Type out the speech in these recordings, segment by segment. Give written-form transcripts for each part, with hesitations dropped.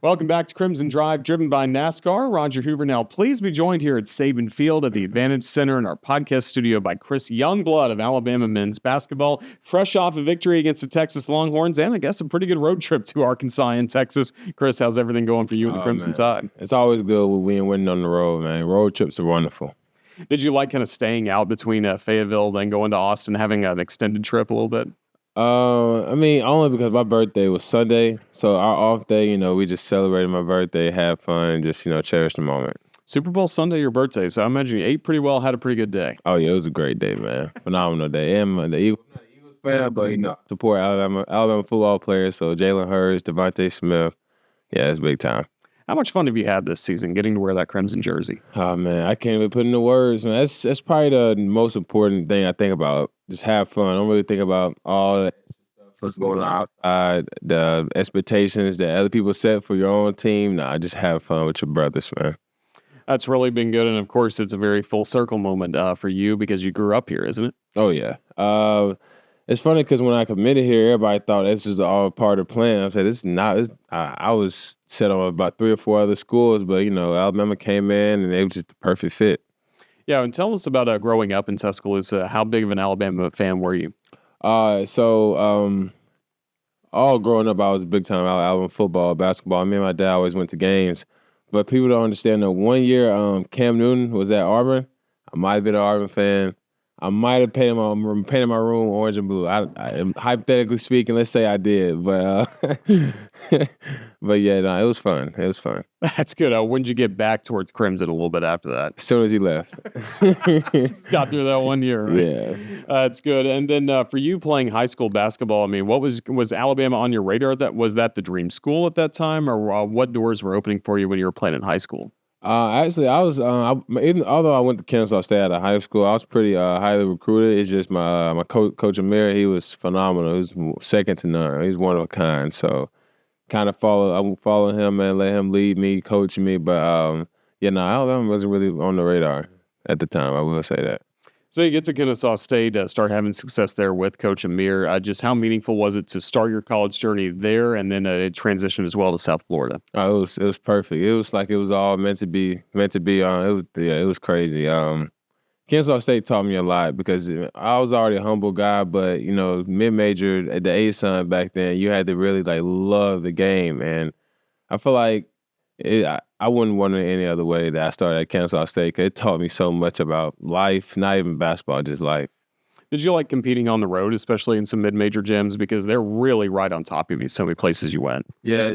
Welcome back to Crimson Drive, driven by NASCAR. Roger Hoover now. Please be joined here at Saban Field at the Advantage Center in our podcast studio by Chris Youngblood of Alabama men's basketball, fresh off a victory against the Texas Longhorns and I guess a pretty good road trip to Arkansas and Texas. Chris, how's everything going for you and the Crimson Tide? It's always good when we winning on the road, man. Road trips are wonderful. Did you like kind of staying out between Fayetteville, then going to Austin, having an extended trip a little bit? Only because my birthday was Sunday, so our off day, we just celebrated my birthday, had fun, and just, cherish the moment. Super Bowl Sunday, your birthday, so I imagine you ate pretty well, had a pretty good day. Oh, yeah, it was a great day, man. Phenomenal day. And the Eagles fan, but, support Alabama football players, so Jalen Hurts, Devontae Smith. Yeah, it's big time. How much fun have you had this season getting to wear that crimson jersey? Oh, man, I can't even put into words, man. That's probably the most important thing I think about. Just have fun. I don't really think about all that what's going on outside, the expectations that other people set for your own team. Nah, just have fun with your brothers, man. That's really been good, and of course, it's a very full circle moment for you because you grew up here, isn't it? Oh, yeah. It's funny because when I committed here, everybody thought this was all part of the plan. I said, this is not. I was set on about 3 or 4 other schools, but, Alabama came in, and they were just the perfect fit. Yeah, and tell us about growing up in Tuscaloosa. How big of an Alabama fan were you? All growing up, I was big time Alabama football, basketball. Me and my dad always went to games. But people don't understand that 1 year Cam Newton was at Auburn. I might have been an Auburn fan. I might have painted my room orange and blue. I hypothetically speaking, let's say I did, but but yeah, no, it was fun. It was fun. That's good. When did you get back towards Crimson a little bit after that? As soon as he left, got through that 1 year. Right? Yeah, that's good. And then for you playing high school basketball, I mean, what was Alabama on your radar? Was that the dream school at that time, or what doors were opening for you when you were playing in high school? Actually, I was although I went to Kennesaw State out of high school, I was pretty highly recruited. It's just my coach Amir, he was phenomenal. He was second to none. He's one of a kind. So, kind of I would follow him and let him lead me, coach me. But Alabama wasn't really on the radar at the time. I will say that. So you get to Kennesaw State, start having success there with Coach Amir. Just how meaningful was it to start your college journey there and then transition as well to South Florida? Oh, it was perfect. It was like it was all meant to be. It was crazy. Kennesaw State taught me a lot because I was already a humble guy, but mid-major at the ASUN back then, you had to really love the game, and I feel like I wouldn't want it any other way that I started at Kennesaw State because it taught me so much about life, not even basketball, just life. Did you like competing on the road, especially in some mid-major gyms, because they're really right on top of you so many places you went? Yeah,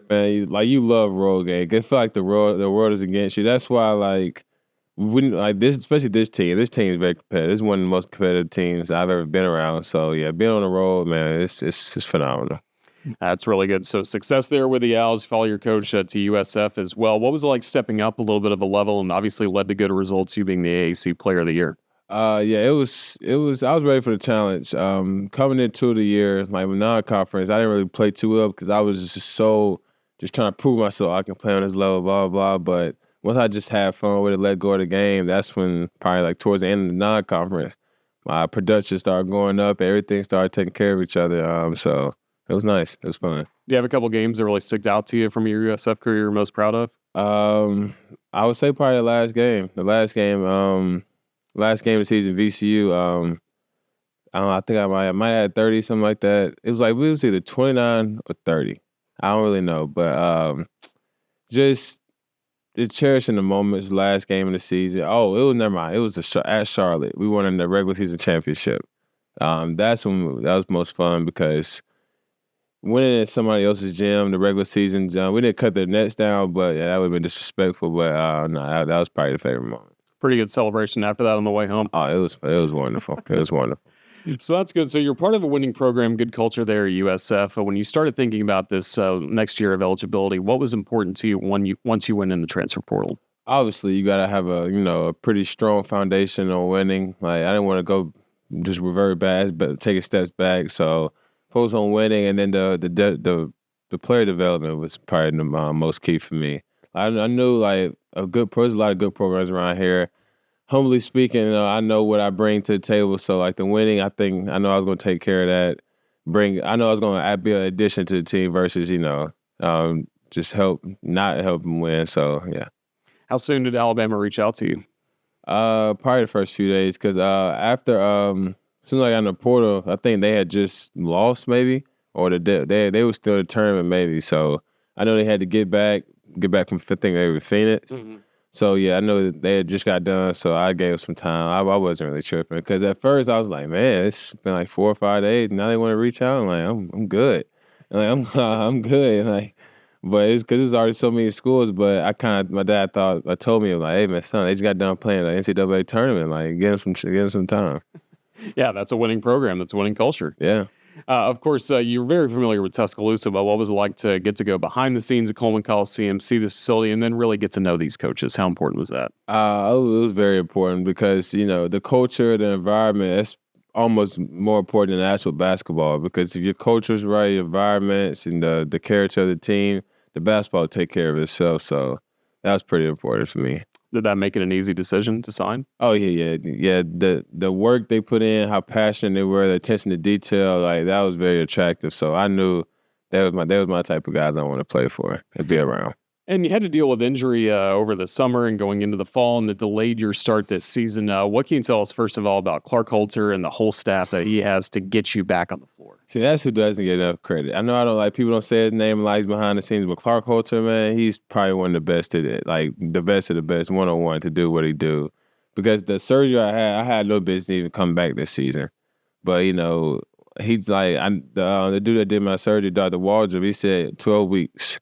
man, you love road games. I feel like the world is against you. That's why this, especially this team. This team is very competitive. This is one of the most competitive teams I've ever been around. So yeah, being on the road, man, it's phenomenal. That's really good. So success there with the Owls. Follow your coach to USF as well. What was it like stepping up a little bit of a level and obviously led to good results, you being the AAC Player of the Year? It was. I was ready for the challenge. Coming into the year, non-conference, I didn't really play too well because I was just trying to prove myself I can play on this level, blah, blah, blah. But once I just had fun with it, let go of the game, that's when probably towards the end of the non-conference, my production started going up. Everything started taking care of each other. So it was nice. It was fun. Do you have a couple games that really sticked out to you from your USF career you're most proud of? I would say probably the last game. Last game of the season, VCU. I think I might have had 30, something like that. It was either 29 or 30. I don't really know, but just cherishing the moments. Last game of the season. Oh, it was never mind. It was at Charlotte. We won in the regular season championship. That was most fun because winning at somebody else's gym, the regular season gym, we didn't cut their nets down, but that would have been disrespectful. But that was probably the favorite moment. Pretty good celebration after that on the way home. Oh, it was wonderful. It was wonderful. So that's good. So you're part of a winning program, good culture there at USF. When you started thinking about this next year of eligibility, what was important to you once you went in the transfer portal? Obviously, you got to have a pretty strong foundation on winning. I didn't want to go just revert back, but take a step back. So focus on winning, and then the player development was probably the most key for me. I knew there's a lot of good programs around here. Humbly speaking, I know what I bring to the table. So the winning, I know I was going to take care of that. I know I was going to be an addition to the team versus just not help them win. So yeah. How soon did Alabama reach out to you? Probably the first few days because after as soon as I got in the portal, I think they had just lost maybe, or they were still determined maybe. So I know they had to get back from I think they were Phoenix. Mm-hmm. So yeah, I know that they had just got done. So I gave them some time. I wasn't really tripping because at first I was like, man, it's been like 4 or 5 days. Now they want to reach out. I'm like, I'm good. And like I'm good. And like. But it's because there's already so many schools. But my dad told me like, hey man, son, they just got done playing the NCAA tournament. Like, give them some time. Yeah, that's a winning program. That's a winning culture. Yeah. Of course, you're very familiar with Tuscaloosa, but what was it like to get to go behind the scenes at Coleman Coliseum, see this facility, and then really get to know these coaches? How important was that? It was very important because the culture, the environment, it's almost more important than actual basketball. Because if your culture's right, your environments, and the character of the team, the basketball will take care of itself. So that was pretty important for me. Did that make it an easy decision to sign? Oh yeah. The work they put in, how passionate they were, the attention to detail, like that was very attractive. So I knew that was my type of guys I want to play for and be around. And you had to deal with injury over the summer and going into the fall, and it delayed your start this season. What can you tell us, first of all, about Clark Holter and the whole staff that he has to get you back on the floor? See, that's who doesn't get enough credit. I know people don't say his name like behind the scenes, but Clark Holter, man, he's probably one of the best at it, like the best of the best, one-on-one to do what he do. Because the surgery I had no business even coming back this season. But, he's like, the dude that did my surgery, Dr. Waldrop, he said 12 weeks.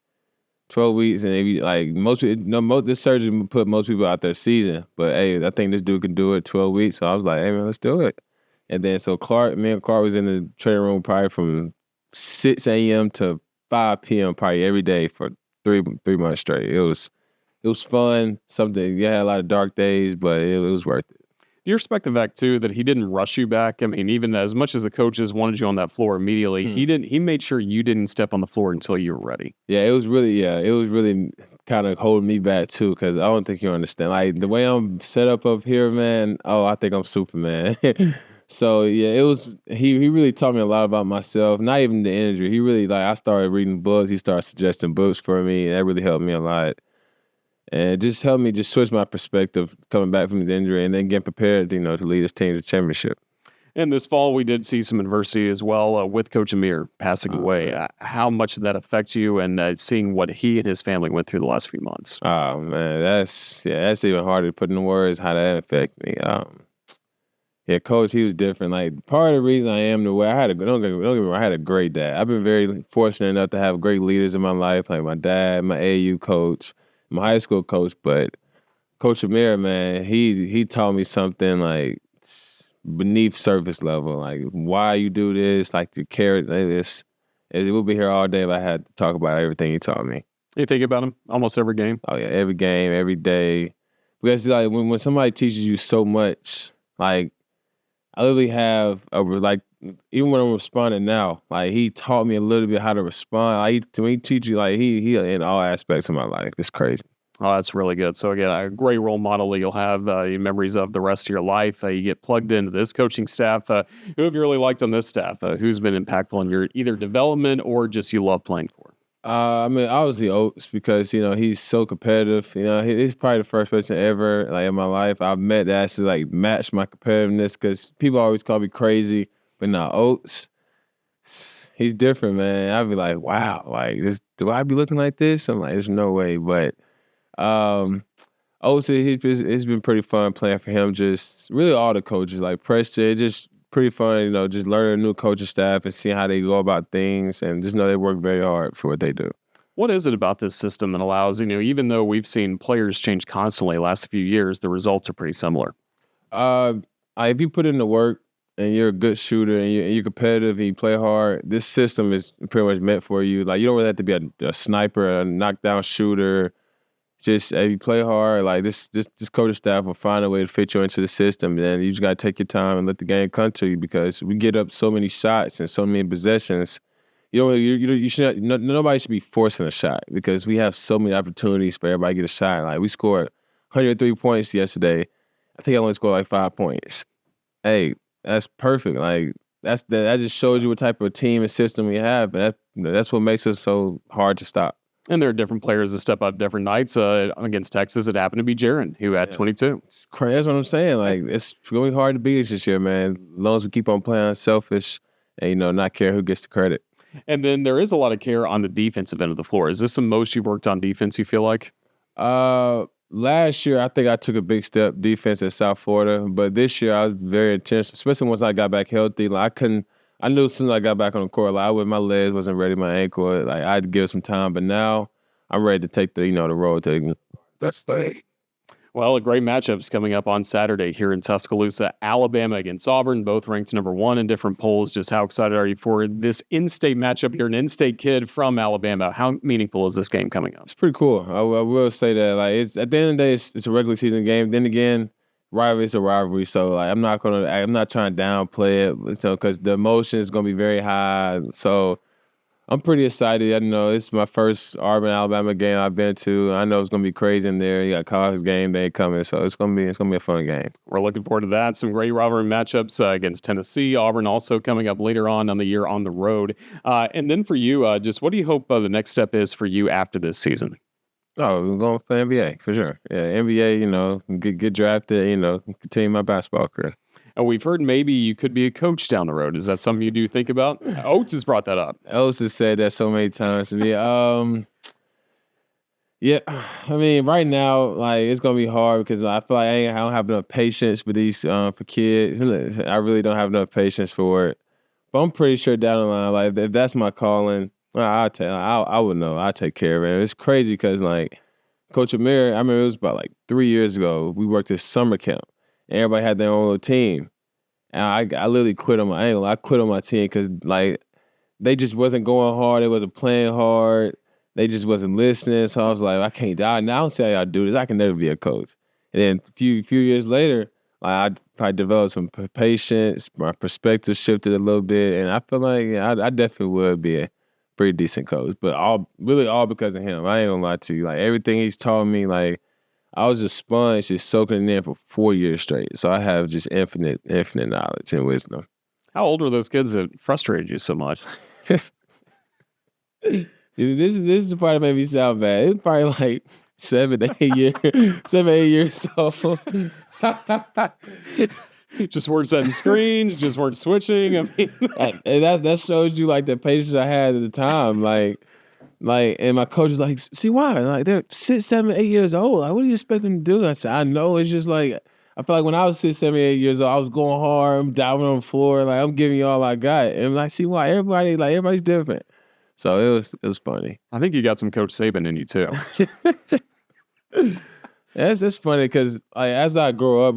12 weeks, and maybe like most people, this surgery put most people out their season. But hey, I think this dude can do it 12 weeks. So I was like, hey man, let's do it. And then so me and Clark was in the training room probably from 6 a.m. to 5 p.m. probably every day for three months straight. It was fun. Something you had a lot of dark days, but it was worth it. Do you respect the fact too that he didn't rush you back? I mean, even as much as the coaches wanted you on that floor immediately, he made sure you didn't step on the floor until you were ready. Yeah, it was really kind of holding me back too, because I don't think you understand. Like the way I'm set up here, man. Oh, I think I'm Superman. So yeah, it was. He really taught me a lot about myself. Not even the injury. He really I started reading books. He started suggesting books for me, and that really helped me a lot. And it just helped me just switch my perspective coming back from the injury and then getting prepared, to lead his team to championship. And this fall, we did see some adversity as well with Coach Amir passing away. How much did that affect you and seeing what he and his family went through the last few months? Oh, man, that's even harder to put into words how that affected me. Yeah, Coach, he was different. Like, part of the reason I am the way I had don't get me wrong, I had a great dad. I've been very fortunate enough to have great leaders in my life, like my dad, my AAU coach, my high school coach. But Coach Amir, man, he taught me something like beneath surface level, like why you do this, like your character. It would be here all day if I had to talk about everything he taught me. You think about him almost every game? Oh yeah, every game, every day. Because like when somebody teaches you so much, like I literally have even when I'm responding now, like he taught me a little bit how to respond. When he teach you, like he in all aspects of my life. It's crazy. Oh, that's really good. So again, a great role model that you'll have memories of the rest of your life. You get plugged into this coaching staff. Who have you really liked on this staff? Who's been impactful in your either development or just you love playing for? I mean, obviously Oates because he's so competitive. He's probably the first person ever in my life I've met that actually match my competitiveness. Because people always call me crazy, but now Oates, he's different, man. I'd be like, wow, do I be looking like this? I'm like, there's no way. But Oates, it's been pretty fun playing for him. Just really all the coaches like Preston, just pretty fun, just learning a new coaching staff and seeing how they go about things and just know they work very hard for what they do. What is it about this system that allows, even though we've seen players change constantly the last few years, the results are pretty similar? If you put in the work and you're a good shooter and you're competitive and you play hard, this system is pretty much meant for you. Like you don't really have to be a sniper, a knockdown shooter. Just if you play hard, this coaching staff will find a way to fit you into the system. And then you just got to take your time and let the game come to you because we get up so many shots and so many possessions. You should nobody should be forcing a shot because we have so many opportunities for everybody to get a shot. Like we scored 103 points yesterday. I think I only scored 5 points. Hey, that's perfect. That just shows you what type of team and system we have, and that's what makes us so hard to stop. And there are different players that step up different nights. Against Texas, it happened to be Jaron, who had 22. That's what I'm saying. Like, it's really hard to beat us this year, man. As long as we keep on playing unselfish and, not care who gets the credit. And then there is a lot of care on the defensive end of the floor. Is this the most you've worked on defense, you feel like? Last year, I think I took a big step defense at South Florida, but this year I was very intense, especially once I got back healthy. Like, I knew as soon as I got back on the court, like, my legs wasn't ready, my ankle, like, I had to give it some time, but now I'm ready to take the road to. That's right. Well, a great matchup is coming up on Saturday here in Tuscaloosa. Alabama against Auburn, both ranked number 1 in different polls. Just how excited are you for this in-state matchup? You're an in-state kid from Alabama. How meaningful is this game coming up? It's pretty cool. I will say that. Like, it's at the end of the day, it's a regular season game. Then again, rivalry is a rivalry. So, like, I'm not trying to downplay it. So, because the emotion is going to be very high. So, I'm pretty excited. I know it's my first Auburn, Alabama game I've been to. I know it's gonna be crazy in there. You got college game day coming, so it's gonna be a fun game. We're looking forward to that. Some great rivalry matchups against Tennessee, Auburn also coming up later on the year on the road. And then for you, just what do you hope the next step is for you after this season? Oh, we're going for NBA for sure. Yeah, NBA. Get drafted. Continue my basketball career. And we've heard maybe you could be a coach down the road. Is that something you do think about? Oates has brought that up. Oates has said that so many times to me. Yeah, I mean, right now, like, it's gonna be hard because I feel like I don't have enough patience for these for kids. I really don't have enough patience for it. But I'm pretty sure down the line, like, if that's my calling, I would know. I'll take care of it. It's crazy because, like, Coach Amir, I remember it was about like 3 years ago. We worked this summer camp. Everybody had their own little team. And I literally quit on my ankle. I quit on my team because, like, they just wasn't going hard. They wasn't playing hard. They just wasn't listening. So I was like, I can't die. Now I don't see how y'all do this. I can never be a coach. And then a few years later, like, I probably developed some patience. My perspective shifted a little bit. And I feel like I definitely would be a pretty decent coach. But all because of him. I ain't gonna lie to you. Like, everything he's taught me, like, I was a sponge just soaking it in for 4 years straight. So I have just infinite knowledge and wisdom. How old were those kids that frustrated you so much? This is the part that made me sound bad. It's probably like 7, 8 years old. Just weren't setting screens, just weren't switching. I mean, and that shows you, like, the patience I had at the time. Like, and my coach is like, see why? Like, they're 6, 7, 8 years old. Like, what do you expect them to do? I said, I know. It's just like, I feel like when I was 6, 7, 8 years old, I was going hard. I'm diving on the floor. Like, I'm giving you all I got. And, like, see why? Everybody's different. So it was funny. I think you got some Coach Saban in you too. It's funny because, like, as I grow up,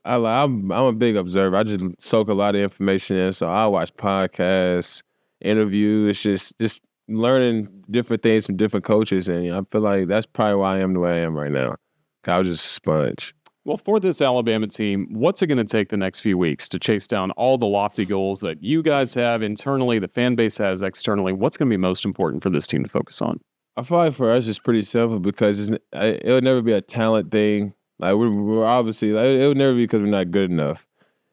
I'm a big observer. I just soak a lot of information in. So I watch podcasts, interviews. It's just learning different things from different coaches, and I feel like that's probably why I am the way I am right now. I was just a sponge. Well, for this Alabama team, what's it going to take the next few weeks to chase down all the lofty goals that you guys have internally, the fan base has externally? What's going to be most important for this team to focus on? I feel like for us, it's pretty simple because it'll never be a talent thing. Like, we're obviously, like, it'll never be because we're not good enough.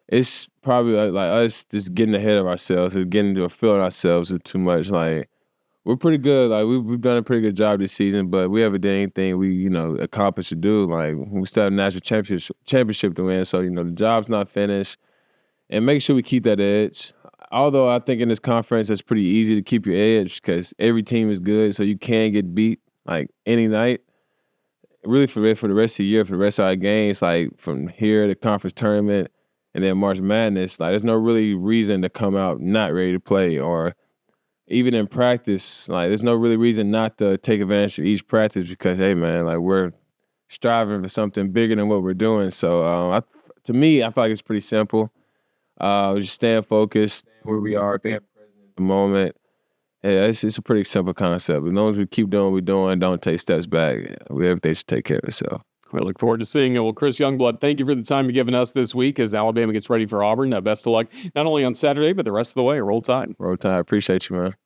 It's probably like us just getting ahead of ourselves and getting into a feel of ourselves is too much. Like, we're pretty good. Like, we've done a pretty good job this season, but we haven't done anything we, accomplished to do. Like, we still have a national championship to win. So, the job's not finished. And make sure we keep that edge. Although I think in this conference, it's pretty easy to keep your edge because every team is good, so you can get beat, like, any night. Really, for the rest of the year, for the rest of our games, like, from here to conference tournament and then March Madness, like, there's no really reason to come out not ready to play, or even in practice, like, there's no really reason not to take advantage of each practice because, hey, man, like, we're striving for something bigger than what we're doing. So, to me, I feel like it's pretty simple. Just staying focused where we are, being present at the moment. Yeah, it's a pretty simple concept. As long as we keep doing what we're doing, don't take steps back, everything should take care of itself. We look forward to seeing it. Well, Chris Youngblood, thank you for the time you've given us this week as Alabama gets ready for Auburn. Best of luck, not only on Saturday, but the rest of the way. Roll Tide. Roll Tide. Appreciate you, man.